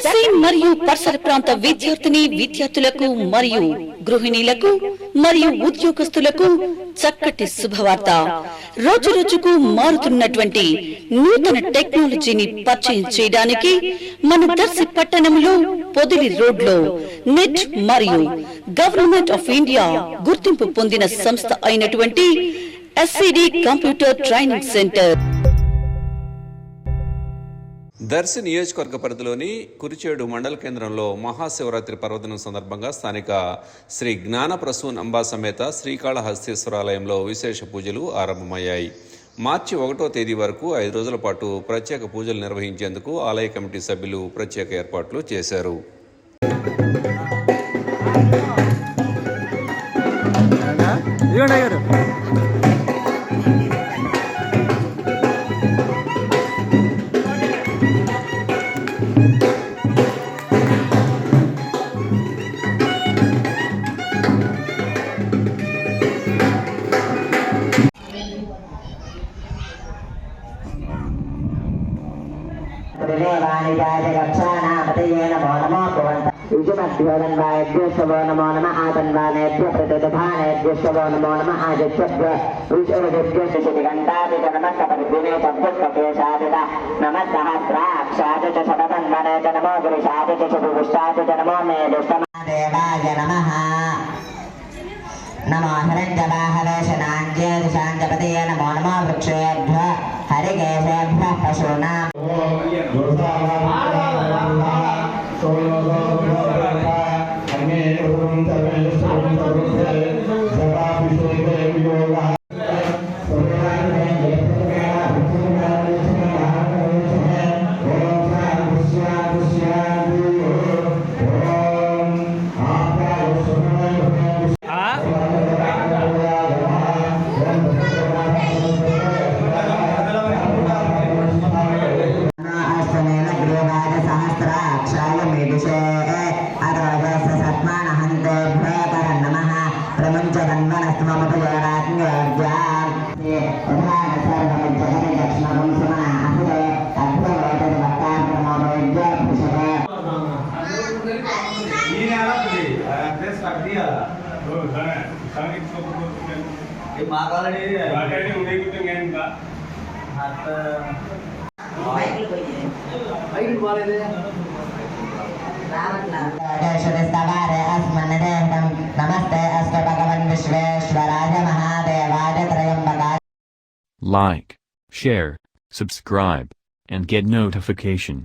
దర్శి మరియు పరిసర ప్రాంత విద్యార్థులకు మరియు గృహిణీలకు మరియు ఉద్యోగస్తులకు చక్కటి శుభవార్త. రోజు రోజుకు మారుతున్నటువంటి నూతన టెక్నాలజీని పరిచయం చేయడానికి మన దర్శి పట్టణంలో పొదిలి రోడ్లో నెట్ మరియు గవర్నమెంట్ ఆఫ్ ఇండియా గుర్తింపు పొందిన సంస్థ అయినటువంటి SCD computer training centre. Darsi నియోజకవర్గ పరిధిలోని కురిచేడు మండల కేంద్రంలో మహాశివరాత్రి పర్వదినం సందర్భంగా స్థానిక శ్రీ జ్ఞానప్రసూన్ అంబా సమేత శ్రీకాళహస్తీశ్వరాలయంలో విశేష పూజలు ఆరంభమయ్యాయి. మార్చి 1వ తేదీ వరకు 5 రోజుల పాటు ప్రత్యేక పూజలు నిర్వహించేందుకు ఆలయ కమిటీ సభ్యులు ప్రత్యేక ఏర్పాట్లు చేశారు. विजुमद्योदन्वायद्योष्टवो नमो नमः आतन्वानेभ्य प्रतिदधानेभ्योष्टवो नमो नमः आदित्यभ्य विष्णुदेभ्योष्टशितिघण्टादित नमः कपरिद्विने चब्दुष्टकेशादित नमः सहस्राक्षादित शततन्वने च नमो गिरिशादित चतुर्भुष्टादित नमो मे दुष्टमादेवाय नमः नमो हिरण्यवाहवेशनाञ्जेदशाञ्जपतये Namo Namo वृक्षेभ्यः हरिकेशेभ्यः पशूनाम् Like, share, subscribe, and get notification.